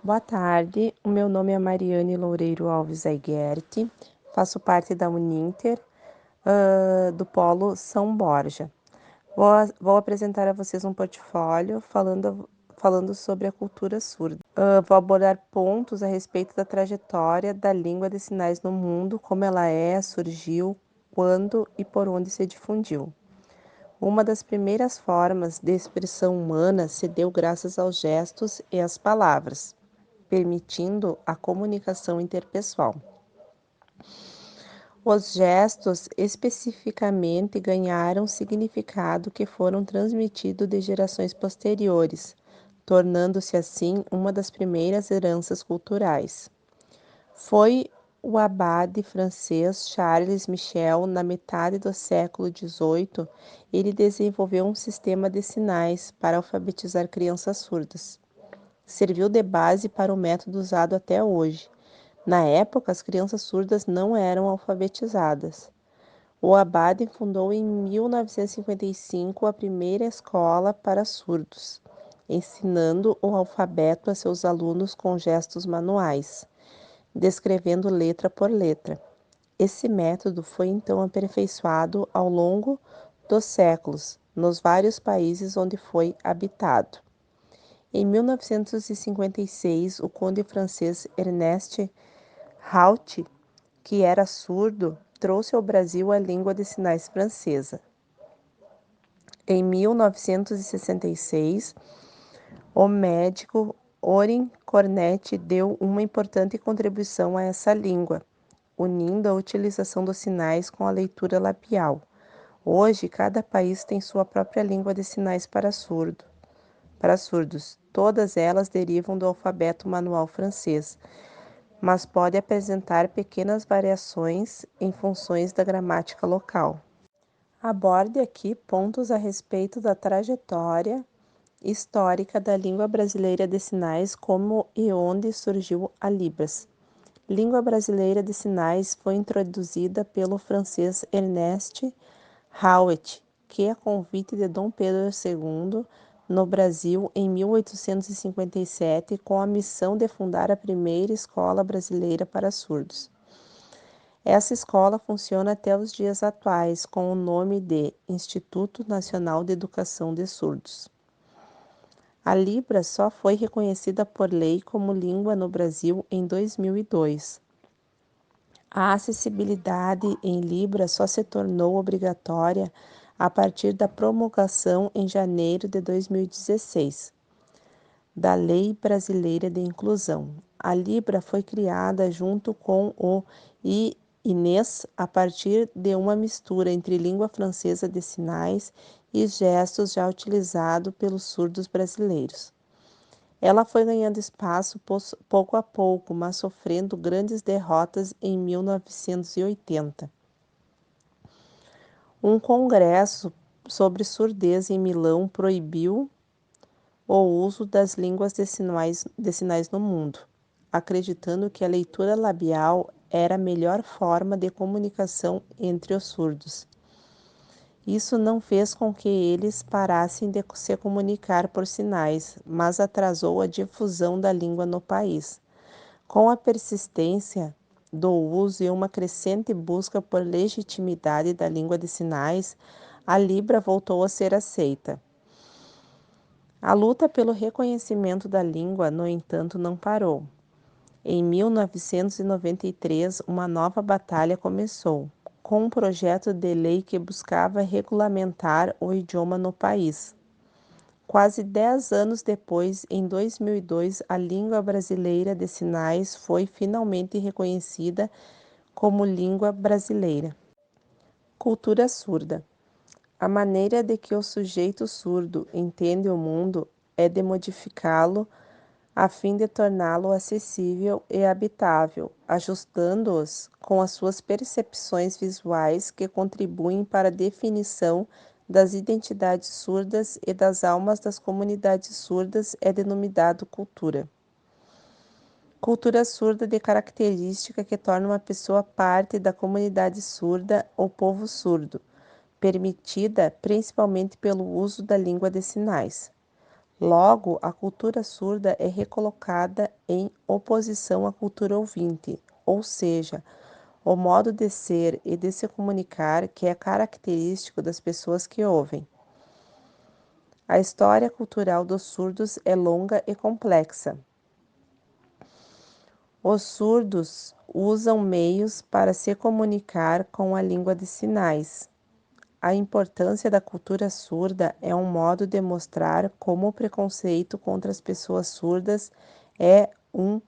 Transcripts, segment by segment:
Boa tarde, o meu nome é Mariane Loureiro Alves Aiguerte, faço parte da Uninter, do Polo São Borja. Vou apresentar a vocês um portfólio falando sobre a cultura surda. Vou abordar pontos a respeito da trajetória da língua de sinais no mundo, como ela surgiu, quando e por onde se difundiu. Uma das primeiras formas de expressão humana se deu graças aos gestos e às palavras, permitindo a comunicação interpessoal. Os gestos especificamente ganharam significado que foram transmitidos de gerações posteriores, tornando-se assim uma das primeiras heranças culturais. Foi o abade francês Charles Michel, na metade do século XVIII, ele desenvolveu um sistema de sinais para alfabetizar crianças surdas. Serviu de base para o método usado até hoje. Na época, as crianças surdas não eram alfabetizadas. O abade fundou em 1955 a primeira escola para surdos, ensinando o alfabeto a seus alunos com gestos manuais, descrevendo letra por letra. Esse método foi então aperfeiçoado ao longo dos séculos, nos vários países onde foi habitado. Em 1956, o conde francês Ernest Haut, que era surdo, trouxe ao Brasil a língua de sinais francesa. Em 1966, o médico Orin Cornet deu uma importante contribuição a essa língua, unindo a utilização dos sinais com a leitura labial. Hoje, cada país tem sua própria língua de sinais para surdos. Todas elas derivam do alfabeto manual francês, mas pode apresentar pequenas variações em funções da gramática local. Aborde aqui pontos a respeito da trajetória histórica da língua brasileira de sinais, como e onde surgiu a Libras. Língua brasileira de sinais foi introduzida pelo francês Ernest Houet, que a convite de Dom Pedro II, no Brasil em 1857, com a missão de fundar a primeira escola brasileira para surdos. Essa escola funciona até os dias atuais com o nome de Instituto Nacional de Educação de Surdos. A Libra só foi reconhecida por lei como língua no Brasil em 2002. A acessibilidade em Libra só se tornou obrigatória a partir da promulgação em janeiro de 2016 da Lei Brasileira de Inclusão. A Libra foi criada junto com o INES a partir de uma mistura entre língua francesa de sinais e gestos já utilizado pelos surdos brasileiros. Ela foi ganhando espaço pouco a pouco, mas sofrendo grandes derrotas em 1980. Um congresso sobre surdez em Milão proibiu o uso das línguas de sinais no mundo, acreditando que a leitura labial era a melhor forma de comunicação entre os surdos. Isso não fez com que eles parassem de se comunicar por sinais, mas atrasou a difusão da língua no país. Com a persistência do uso e uma crescente busca por legitimidade da língua de sinais, a Libra voltou a ser aceita. A luta pelo reconhecimento da língua, no entanto, não parou. Em 1993, uma nova batalha começou, com um projeto de lei que buscava regulamentar o idioma no país. Quase 10 anos depois, em 2002, a língua brasileira de sinais foi finalmente reconhecida como língua brasileira. Cultura surda. A maneira de que o sujeito surdo entende o mundo é de modificá-lo a fim de torná-lo acessível e habitável, ajustando-os com as suas percepções visuais que contribuem para a definição das identidades surdas e das almas das comunidades surdas é denominado cultura. Cultura surda de característica que torna uma pessoa parte da comunidade surda ou povo surdo, permitida principalmente pelo uso da língua de sinais. Logo, a cultura surda é recolocada em oposição à cultura ouvinte, ou seja, o modo de ser e de se comunicar que é característico das pessoas que ouvem. A história cultural dos surdos é longa e complexa. Os surdos usam meios para se comunicar com a língua de sinais. A importância da cultura surda é um modo de mostrar como o preconceito contra as pessoas surdas é um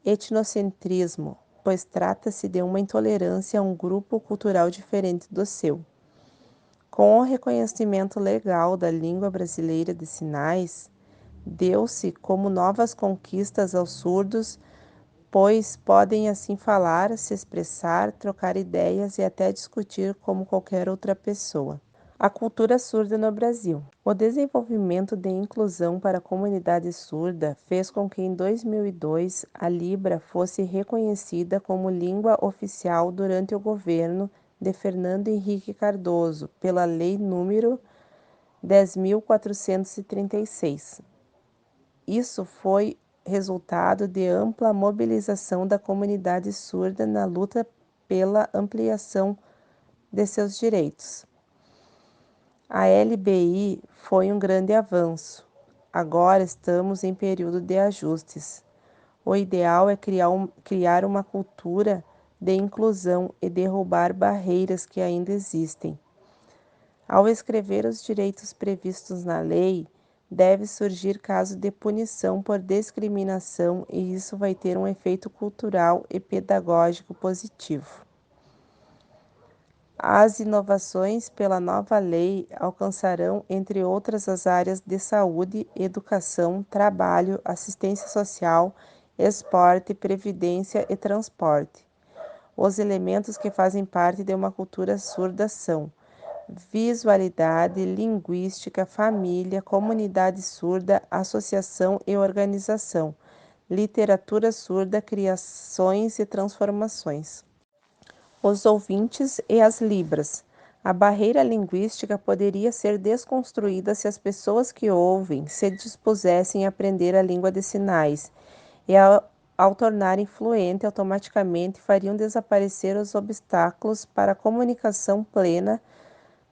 etnocentrismo, pois trata-se de uma intolerância a um grupo cultural diferente do seu. Com o reconhecimento legal da língua brasileira de sinais, deu-se como novas conquistas aos surdos, pois podem assim falar, se expressar, trocar ideias e até discutir como qualquer outra pessoa. A cultura surda no Brasil. O desenvolvimento de inclusão para a comunidade surda fez com que em 2002 a Libra fosse reconhecida como língua oficial durante o governo de Fernando Henrique Cardoso, pela Lei número 10.436. Isso foi resultado de ampla mobilização da comunidade surda na luta pela ampliação de seus direitos. A LBI foi um grande avanço. Agora estamos em período de ajustes. O ideal é criar uma cultura de inclusão e derrubar barreiras que ainda existem. Ao escrever os direitos previstos na lei, deve surgir caso de punição por discriminação e isso vai ter um efeito cultural e pedagógico positivo. As inovações pela nova lei alcançarão, entre outras, as áreas de saúde, educação, trabalho, assistência social, esporte, previdência e transporte. Os elementos que fazem parte de uma cultura surda são visualidade, linguística, família, comunidade surda, associação e organização, literatura surda, criações e transformações. Os ouvintes e as libras. A barreira linguística poderia ser desconstruída se as pessoas que ouvem se dispusessem a aprender a língua de sinais e, ao tornarem fluente, automaticamente fariam desaparecer os obstáculos para a comunicação plena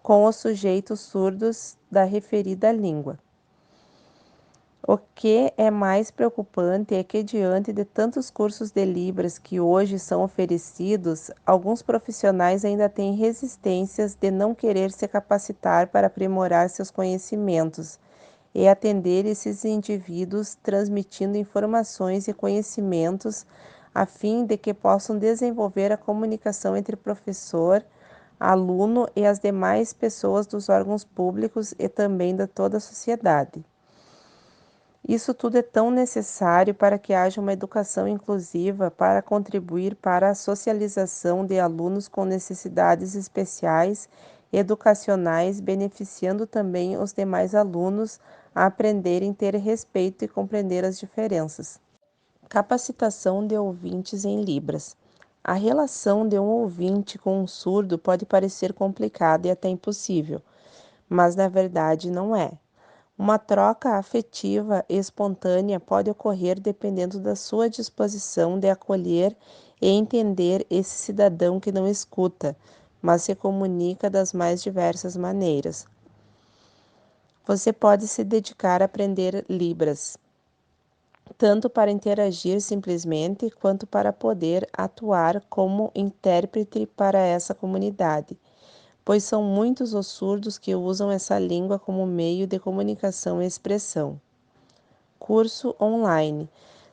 com os sujeitos surdos da referida língua. O que é mais preocupante é que, diante de tantos cursos de Libras que hoje são oferecidos, alguns profissionais ainda têm resistências de não querer se capacitar para aprimorar seus conhecimentos e atender esses indivíduos, transmitindo informações e conhecimentos a fim de que possam desenvolver a comunicação entre professor, aluno e as demais pessoas dos órgãos públicos e também de toda a sociedade. Isso tudo é tão necessário para que haja uma educação inclusiva para contribuir para a socialização de alunos com necessidades especiais educacionais, beneficiando também os demais alunos a aprenderem a ter respeito e compreender as diferenças. Capacitação de ouvintes em Libras. A relação de um ouvinte com um surdo pode parecer complicada e até impossível, mas na verdade não é. Uma troca afetiva e espontânea pode ocorrer dependendo da sua disposição de acolher e entender esse cidadão que não escuta, mas se comunica das mais diversas maneiras. Você pode se dedicar a aprender Libras, tanto para interagir simplesmente, quanto para poder atuar como intérprete para essa comunidade, pois são muitos os surdos que usam essa língua como meio de comunicação e expressão. Curso online.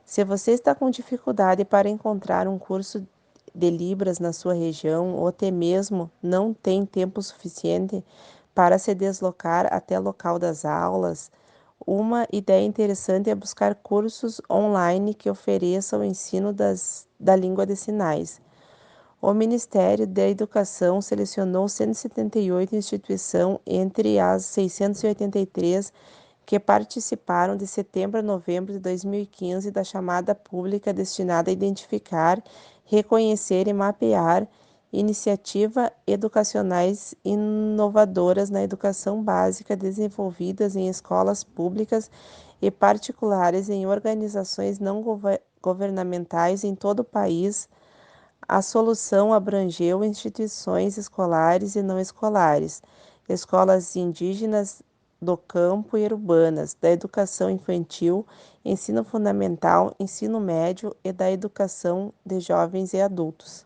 Se você está com dificuldade para encontrar um curso de Libras na sua região ou até mesmo não tem tempo suficiente para se deslocar até o local das aulas, uma ideia interessante é buscar cursos online que ofereçam o ensino da língua de sinais. O Ministério da Educação selecionou 178 instituições entre as 683 que participaram de setembro a novembro de 2015 da chamada pública destinada a identificar, reconhecer e mapear iniciativas educacionais inovadoras na educação básica desenvolvidas em escolas públicas e particulares em organizações não governamentais em todo o país. A solução abrangeu instituições escolares e não escolares, escolas indígenas do campo e urbanas, da educação infantil, ensino fundamental, ensino médio e da educação de jovens e adultos.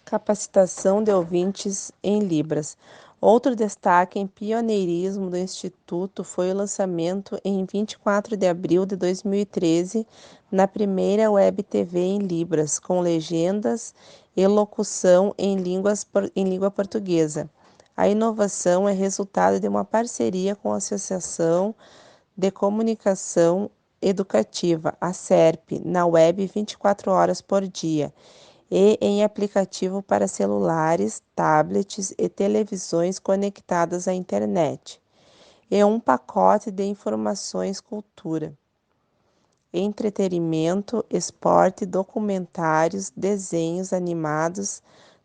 Capacitação de ouvintes em Libras. Outro destaque em pioneirismo do Instituto foi o lançamento, em 24 de abril de 2013, na primeira Web TV em Libras, com legendas e locução em língua portuguesa. A inovação é resultado de uma parceria com a Associação de Comunicação Educativa, a SERP, na web 24 horas por dia e em aplicativo para celulares, tablets e televisões conectadas à internet, e um pacote de informações, cultura, entretenimento, esporte, documentários, desenhos animados,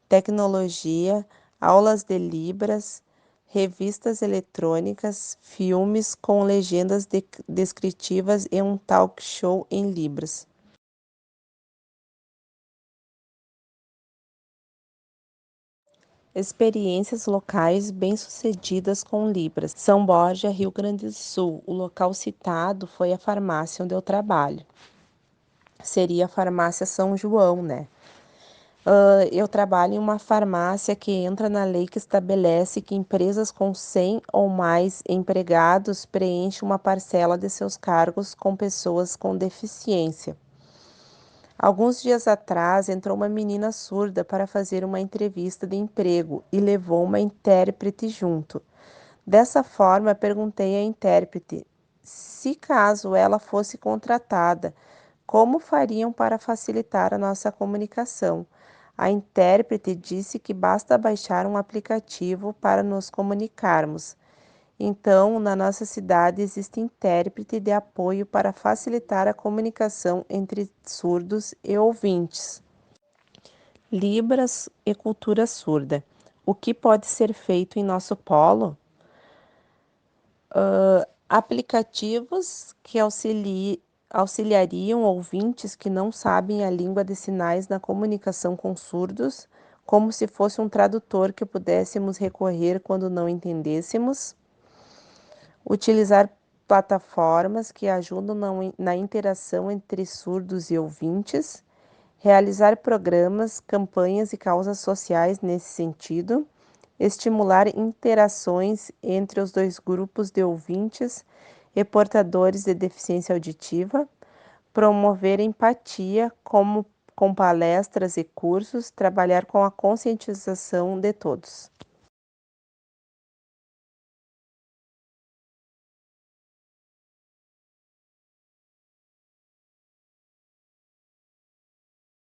tecnologia, aulas de Libras, revistas eletrônicas, filmes com legendas descritivas e um talk show em Libras. Experiências locais bem-sucedidas com Libras. São Borja, Rio Grande do Sul. O local citado foi a farmácia onde eu trabalho. Seria a farmácia São João, né? Eu trabalho em uma farmácia que entra na lei que estabelece que empresas com 100 ou mais empregados preenchem uma parcela de seus cargos com pessoas com deficiência. Alguns dias atrás, entrou uma menina surda para fazer uma entrevista de emprego e levou uma intérprete junto. Dessa forma, perguntei à intérprete se, caso ela fosse contratada, como fariam para facilitar a nossa comunicação. A intérprete disse que basta baixar um aplicativo para nos comunicarmos. Então, na nossa cidade existe intérprete de apoio para facilitar a comunicação entre surdos e ouvintes. Libras e cultura surda. O que pode ser feito em nosso polo? Aplicativos que auxiliariam ouvintes que não sabem a língua de sinais na comunicação com surdos, como se fosse um tradutor que pudéssemos recorrer quando não entendêssemos. Utilizar plataformas que ajudam na interação entre surdos e ouvintes. Realizar programas, campanhas e causas sociais nesse sentido. Estimular interações entre os dois grupos de ouvintes e portadores de deficiência auditiva. Promover empatia, como com palestras e cursos. Trabalhar com a conscientização de todos.